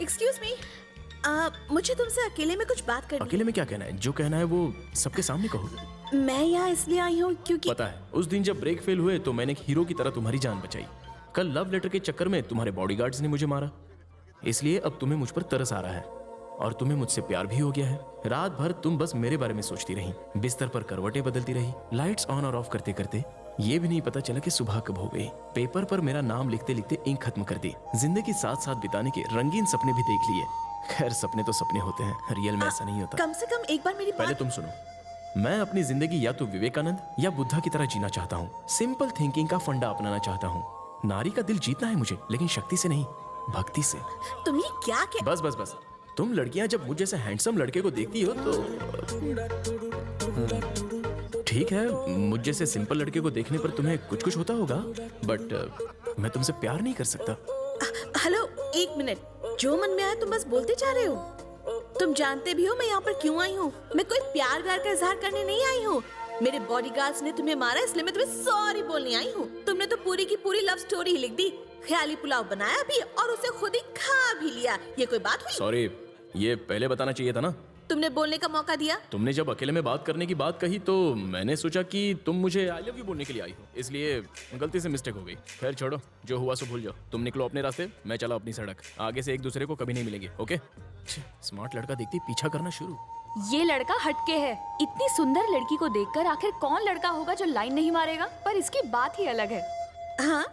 Excuse me, मुझे तुमसे अकेले में कुछ बात करनी अकेले में क्या कहना है? जो कहना है वो सबके सामने कहो। है। मैं यहाँ इसलिए आई हूँ क्योंकि पता है, उस दिन जब ब्रेक फेल हुए तो मैंने एक हीरो की तरह तुम्हारी जान बचाई। कल लव लेटर के चक्कर में तुम्हारे बॉडीगार्ड्स ने मुझे मारा, इसलिए अब तुम्हें मुझ पर तरस आ रहा है और तुम्हें मुझसे प्यार भी हो गया है। रात भर तुम बस मेरे बारे में सोचती रही, बिस्तर पर करवटें बदलती रही, लाइट्स ऑन और ऑफ करते करते ये भी नहीं पता चला कि सुबह कब हो गई। पेपर पर मेरा नाम लिखते लिखते इंक खत्म कर दी। जिंदगी साथ साथ बिताने के रंगीन सपने भी देख लिए। खैर, सपने तो सपने होते हैं, रियल में ऐसा नहीं होता। कम से कम एक बार मेरी पहले बात। तुम सुनो, मैं अपनी जिंदगी या तो विवेकानंद या बुद्धा की तरह जीना चाहता हूँ। सिंपल थिंकिंग का फंडा अपनाना चाहता हूँ। नारी का दिल जीतना है मुझे, लेकिन शक्ति से नहीं, भक्ति से। तुम ये क्या कह। बस बस बस, तुम लड़कियां जब मुझ जैसे हैंडसम लड़के को देखती हो तो ठीक है, मुझ जैसे सिंपल लड़के को देखने पर तुम्हें कुछ कुछ होता होगा, बट मैं तुमसे प्यार नहीं कर सकता। हेलो, एक मिनट। जो मन में आया तुम बस बोलते जा रहे हो। तुम जानते भी हो मैं यहाँ पर क्यों आई हूँ। मैं कोई प्यार व्यार का इजहार करने नहीं आई हूँ। मेरे बॉडीगार्ड्स ने तुम्हें मारा, इसलिए मैं तुम्हें सॉरी बोलने आई हूँ। तुमने तो पूरी की पूरी लव स्टोरी ही लिख दी। ख्याली पुलाव बनाया भी और उसे खुद ही खा भी लिया। ये कोई बात हुई? सॉरी, ये पहले बताना चाहिए था ना। तुमने बोलने का मौका दिया। तुमने जब अकेले में बात करने की बात कही तो मैंने सोचा कि तुम मुझे आई लव यू बोलने के लिए आई हो, इसलिए गलती से मिस्टेक हो गई। खैर छोड़ो, जो हुआ सो भूल जाओ। तुम निकलो अपने रास्ते, मैं चला अपनी सड़क। आगे से एक दूसरे को कभी नहीं मिलेंगे, ओके? स्मार्ट लड़का देखती पीछा करना शुरू। ये लड़का हटके है। इतनी सुंदर लड़की को देखकर आखिर कौन लड़का होगा जो लाइन नहीं मारेगा? पर इसकी बात ही अलग है। हाँ,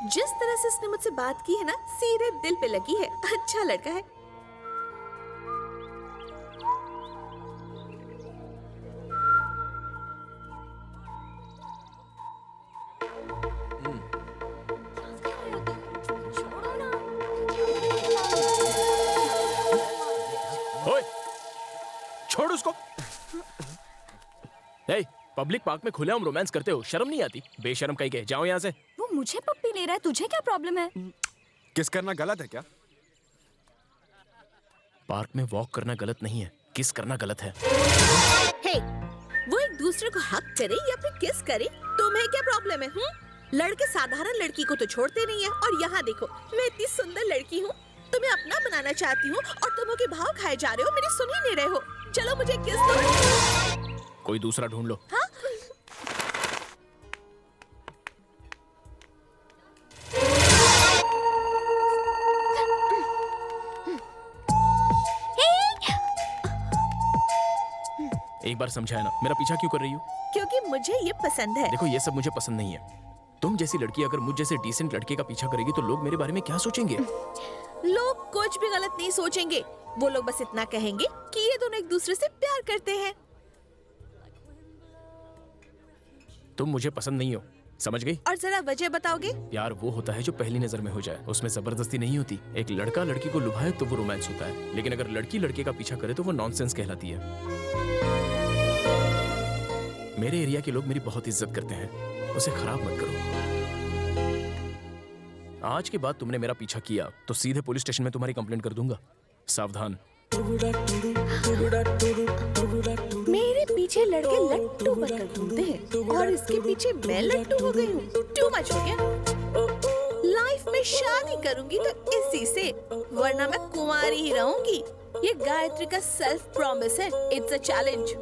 जिस तरह से इसने मुझसे बात की है ना, सीधे दिल पे लगी है। अच्छा लड़का है। ओए, छोड़ उसको। हे, पब्लिक पार्क में खुलेआम रोमांस करते हो, शर्म नहीं आती? बेशर्म कहीं के, जाओ यहाँ से। वो मुझे पप्पी ले रहा है, तुझे क्या प्रॉब्लम है? किस करना गलत है क्या? पार्क में वॉक करना गलत नहीं है, किस करना गलत है। हे, वो एक दूसरे को हक करे या फिर किस करे, तुम्हें क्या प्रॉब्लम है? लड़के साधारण लड़की को तो छोड़ते नहीं है, और यहाँ देखो, मैं इतनी सुंदर लड़की हूँ, तुम्हें अपना बनाना चाहती हूँ और तुम के भाव खाए जा रहे हो, मेरी सुन ही नहीं रहे हो। चलो मुझे किस दो। कोई दूसरा ढूंढ लो। हाँ? एक बार समझाया ना, मेरा पीछा क्यों कर रही हो? क्योंकि मुझे ये पसंद है। देखो, ये सब मुझे पसंद नहीं है। तुम जैसी लड़की अगर मुझ जैसे डिसेंट लड़के का पीछा करेगी तो लोग मेरे बारे में क्या सोचेंगे? लोग कुछ भी गलत नहीं सोचेंगे। वो लोग बस इतना कहेंगे कि ये दोनों एक दूसरे से प्यार करते हैं। तुम मुझे पसंद नहीं हो, समझ गई? और जरा वजह बताओगे? प्यार वो होता है जो पहली नजर में हो जाए, उसमें जबरदस्ती नहीं होती। एक लड़का लड़की को लुभाए तो वो रोमांस होता है, लेकिन अगर लड़की लड़के का पीछा करे तो वो नॉनसेंस कहलाती है। मेरे एरिया के लोग मेरी बहुत इज्जत करते हैं, उसे खराब मत करो। आज के बाद तुमने मेरा पीछा किया तो सीधे पुलिस स्टेशन में तुम्हारी कंप्लेंट कर दूंगा, सावधान। मेरे पीछे लड़के लट्टू बनकर घूमते हैं और इसके पीछे मैं लट्टू हो गई हूँ। टू मच हो गया। लाइफ में शादी करूंगी तो इसी से, वरना मैं कुंवारी ही रहूंगी। ये गायत्री का सेल्फ प्रॉमिस है। It's a challenge.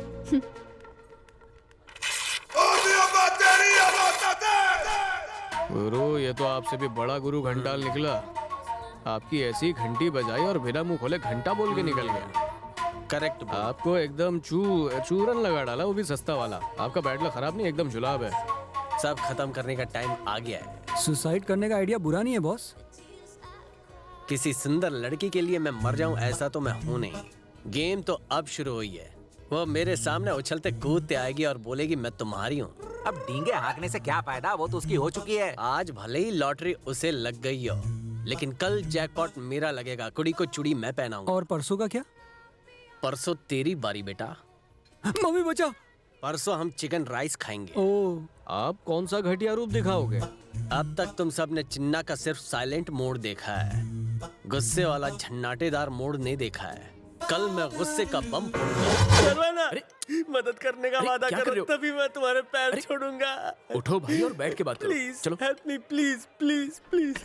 गुरु, ये तो आपसे भी बड़ा गुरु घंटाल निकला। आपकी ऐसी घंटी बजाई और बिना मुंह खोले घंटा बोल के निकल गया। करेक्ट। आपको एकदम चूरन लगा डाला, वो भी सस्ता वाला। आपका बैड लक खराब नहीं, एकदम जुलाब है। सब खत्म करने का टाइम आ गया है। सुसाइड करने का आइडिया बुरा नहीं है बॉस। किसी सुंदर लड़की के लिए मैं मर जाऊं ऐसा तो मैं हूं नहीं। गेम तो अब शुरू हुई है। वो मेरे सामने उछलते कूदते आएगी और बोलेगी मैं तुम्हारी हूँ। अब डींगे हाँकने से क्या फायदा, वो तो उसकी हो चुकी है। आज भले ही लॉटरी उसे लग गई हो, लेकिन कल जैकपॉट मेरा लगेगा। कुड़ी को चूड़ी मैं पहनाऊंगा। और परसों का क्या? परसों तेरी बारी बेटा। मम्मी बचा। परसों हम चिकन राइस खाएंगे। ओ, आप कौन सा घटिया रूप दिखाओगे? अब तक तुम सब ने चिन्ना का सिर्फ साइलेंट मोड देखा है, गुस्से वाला झन्नाटेदार मोड नहीं देखा है। कल मैं गुस्से का बम फोड़ूंगा। मदद करने का वादा करो, तभी मैं तुम्हारे पैर छोड़ूंगा। उठो भाई और बैठ के बात करो। प्लीज चलो, help me, please please please.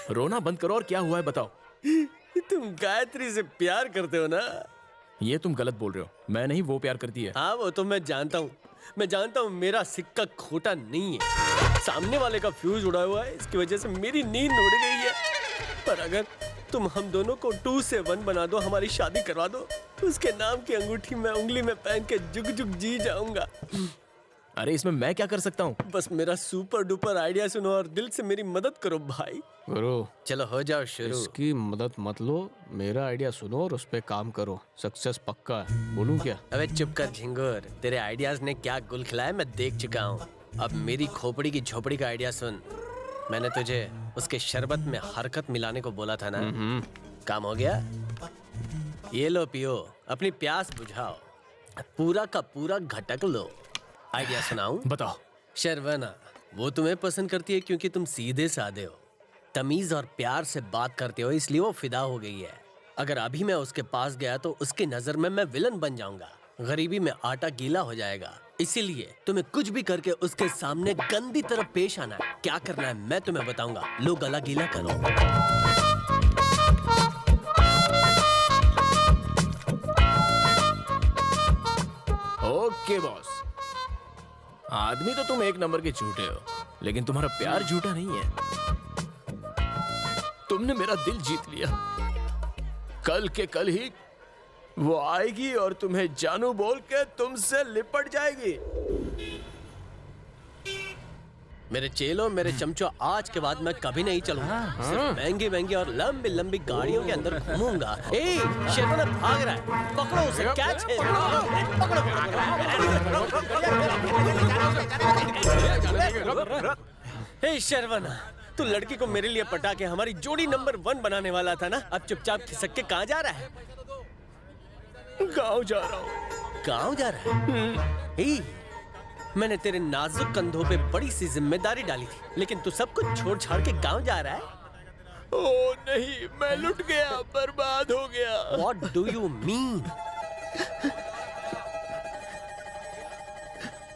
रोना बंद करो और क्या हुआ है बताओ। तुम गायत्री से प्यार करते हो ना? ये तुम गलत बोल रहे हो। मैं नहीं, वो प्यार करती है। हाँ वो तो मैं जानता हूँ। मैं जानता हूँ मेरा सिक्का खोटा नहीं है। सामने वाले का फ्यूज उड़ा हुआ है, इसकी वजह से मेरी नींद उड़ गई है। पर अगर तुम हम दोनों को 2 से 1 बना दो, हमारी शादी करवा दो, उसके नाम की अंगूठी मैं उंगली में पहन के जुग जुग जी जाऊंगा। अरे इसमें मैं क्या कर सकता हूँ? बस मेरा सुपर डुपर आइडिया सुनो और दिल से मेरी मदद करो भाई। गुरु, चलो हो जाओ शुरू। इसकी मदद मत लो, मेरा आइडिया सुनो और उस पे काम करो। सक्सेस पक्का है। बोलूं क्या? अबे चुप कर झिंगुर, तेरे आइडियाज ने क्या गुल खिलाया मैं देख चुका हूँ। अब मेरी खोपड़ी की झोपड़ी का आइडिया सुन। मैंने तुझे उसके शरबत में हरकत मिलाने को बोला था ना? काम हो गया? ये लो पियो, अपनी प्यास बुझाओ, पूरा का पूरा घटक लो। आइडिया सुनाऊं? बताओ। शर्वना, वो तुम्हें पसंद करती है क्योंकि तुम सीधे साधे हो, तमीज और प्यार से बात करते हो, इसलिए वो फिदा हो गई है। अगर अभी मैं उसके पास गया तो उसकी नजर में मैं विलन बन जाऊंगा, गरीबी में आटा गीला हो जाएगा। इसीलिए तुम्हें कुछ भी करके उसके सामने गंदी तरह पेश आना है। क्या करना है मैं तुम्हें बताऊंगा। लो गला गीला करो। Okay boss. आदमी तो तुम एक नंबर के झूठे हो, लेकिन तुम्हारा प्यार झूठा नहीं है। तुमने मेरा दिल जीत लिया। कल के कल ही वो आएगी और तुम्हें जानू बोल के तुमसे लिपट जाएगी। मेरे चेलों, मेरे चमचों, आज के बाद मैं कभी नहीं चलूंगा। सिर्फ महंगी महंगी और लंबी लंबी गाड़ियों के अंदर घूमूंगा। ए, शेरवाना भाग रहा है, पकड़ो उसे, कैच है। हे शेरवाना, तू लड़की को मेरे लिए पटा के हमारी जोड़ी नंबर 1 बनाने वाला था ना? अब चुपचाप खिसक के कहाँ जा रहा है? गाँव जा रहा हूँ। गाँव जा रहा है? मैंने तेरे नाजुक कंधों पे बड़ी सी जिम्मेदारी डाली थी, लेकिन तू सब कुछ छोड़ छाड़ के गांव जा रहा है। ओ नहीं, मैं लुट गया, बर्बाद हो गया। What do you mean?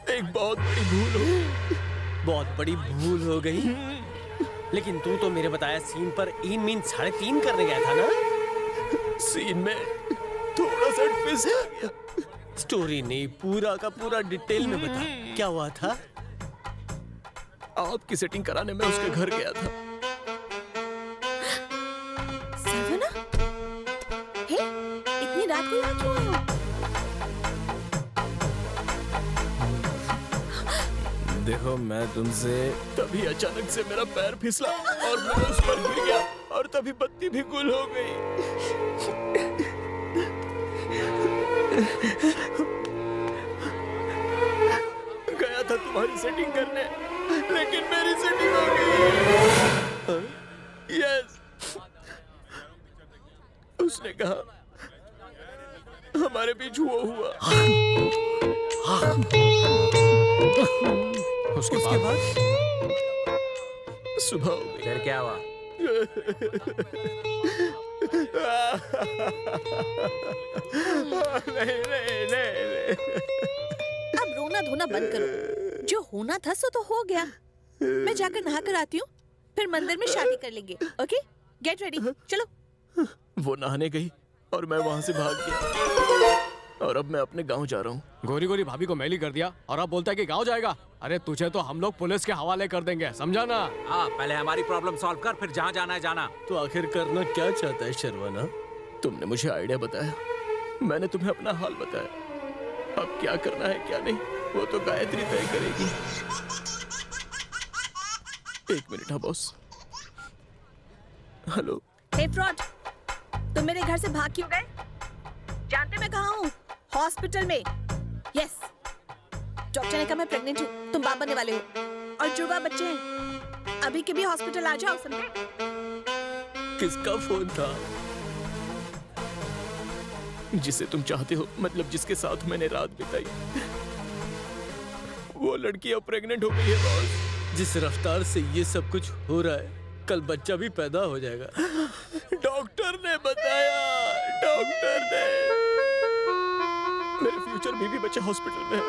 एक बहुत बड़ी भूल हो। बहुत बड़ी भूल हो गई। लेकिन तू तो मेरे बताया सीन पर इन मीन 3.5 करने गया था ना? सीन में थोड़ा सा ट्विस्ट आ गया। स्टोरी नहीं, पूरा का पूरा डिटेल में बता, क्या हुआ था? आपकी सेटिंग कराने में उसके घर गया था। सर्वना? हे, इतनी रात को यहाँ क्यों आए हो? देखो मैं तुमसे तभी अचानक से मेरा पैर फिसला और मैं उस पर गिर गया और तभी बत्ती भी गुल हो गई। गया था तुम्हारी सेटिंग करने, लेकिन मेरी सेटिंग हो गई। यस, उसने कहा हमारे बीच वो हुआ। उसके बाद सुबह हो गई। फिर क्या हुआ? नहीं। अब रोना धोना बंद करो। जो होना था सो तो हो गया। मैं जाकर नहा कर आती हूँ, फिर मंदिर में शादी कर लेंगे। ओके, गेट रेडी, चलो। वो नहाने गई और मैं वहां से भाग गया और अब मैं अपने गांव जा रहा हूँ। गोरी गोरी भाभी को मैली कर दिया और अब बोलता है कि गांव जाएगा। अरे तुझे तो हम लोग पुलिस के हवाले कर देंगे, समझा ना? हाँ, पहले हमारी प्रॉब्लम सॉल्व कर, फिर जहाँ जाना है जाना। तो आखिर करना क्या चाहता है शर्वना? तुमने मुझे आइडिया बताया, मैंने तुम्हें अपना हाल बताया। अब क्या करना है क्या नहीं वो तो गायत्री तय करेगी। 1 मिनट। हाँ बॉस। हेलो। हे फ्रॉड, तुम मेरे घर से भाग क्यों गए? जानते मैं कहाँ हूँ? हॉस्पिटल में। यस, डॉक्टर ने कहा मैं प्रेग्नेंट हूँ, तुम बाप बनने वाले हो और जुड़वा बच्चे हैं। अभी के भी हॉस्पिटल आ जाओ, समझे? किसका फोन था? जिसे तुम चाहते हो, मतलब जिसके साथ मैंने रात बिताई। वो लड़की अब प्रेग्नेंट हो गई है बॉस। जिस रफ्तार से ये सब कुछ हो रहा है, कल बच्चा भी पैदा हो जाएगा। डॉक्टर ने बताया, डॉक्टर ने। मेरे फ्यूचर बीवी बच्चा हॉस्पिटल में है,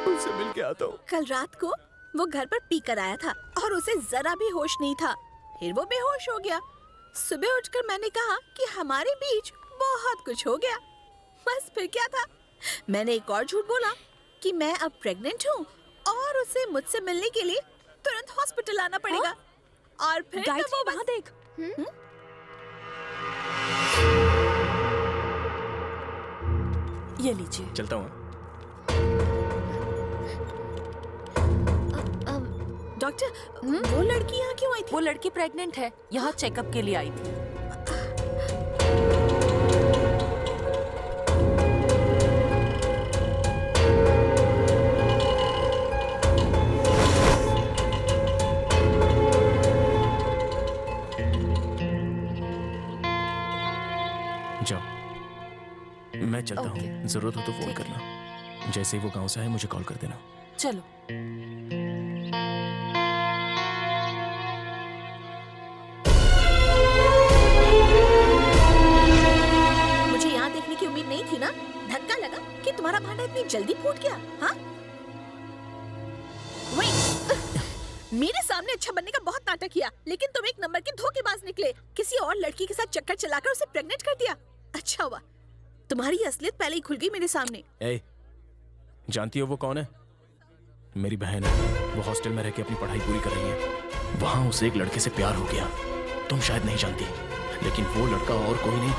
उससे मिल के आता हूँ। कल रात को वो घर पर पी कर आया था और उसे जरा भी होश नहीं था। फिर वो बेहोश हो गया। सुबह उठकर मैंने कहा कि हमारे बीच बहुत कुछ हो गया। बस फिर क्या था, मैंने एक और झूठ बोला कि मैं अब प्रेग्नेंट हूँ और उसे मुझसे मिलने के लिए तुरंत हॉस्पिटल आना पड़ेगा। और फिर तो गायत्री वो बस- वहाँ देख। ये लीजिए। चलता हूँ। डॉक्टर, वो लड़की यहाँ क्यों आई थी? वो लड़की प्रेग्नेंट है, यहाँ चेकअप के लिए आई थी। जाओ, मैं चलता हूँ। जरूरत हो तो फोन करना। जैसे ही वो गांव से आए मुझे कॉल कर देना। चलो। मुझे यहाँ देखने की उम्मीद नहीं थी ना। धक्का लगा कि तुम्हारा भांडा इतनी जल्दी फूट गया। हाँ, मेरे सामने अच्छा बनने का बहुत नाटक किया, लेकिन तुम एक नंबर के धोखेबाज निकले। किसी और लड़की के साथ चक्कर चलाकर उसे प्रेग्नेंट कर दिया। अच्छा हुआ तुम्हारी असलियत पहले ही खुल गई मेरे सामने। ए, जानती हो वो कौन है? मेरी बहन है। वो हॉस्टल में रह के अपनी पढ़ाई पूरी कर रही है। वहां उसे एक लड़के से प्यार हो गया। तुम शायद नहीं जानती, लेकिन वो लड़का और कोई नहीं,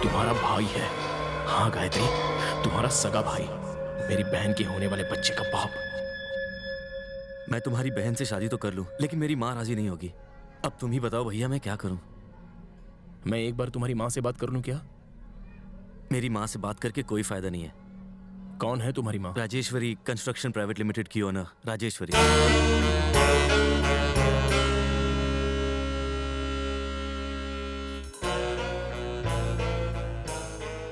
तुम्हारा भाई है। हाँ गायत्री, तुम्हारा सगा भाई, मेरी बहन के होने वाले बच्चे का बाप। मैं तुम्हारी बहन से शादी तो कर लूं, लेकिन मेरी माँ राजी नहीं होगी। अब तुम ही बताओ भैया, मैं क्या करूं? मैं एक बार तुम्हारी माँ से बात कर लूं क्या? मेरी माँ से बात करके कोई फायदा नहीं है। कौन है तुम्हारी माँ? राजेश्वरी कंस्ट्रक्शन प्राइवेट लिमिटेड की ओनर राजेश्वरी।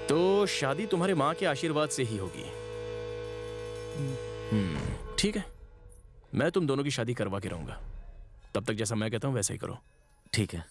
तो शादी तुम्हारे माँ के आशीर्वाद से ही होगी। ठीक है, मैं तुम दोनों की शादी करवा के रहूंगा। तब तक जैसा मैं कहता हूं वैसा ही करो। ठीक है।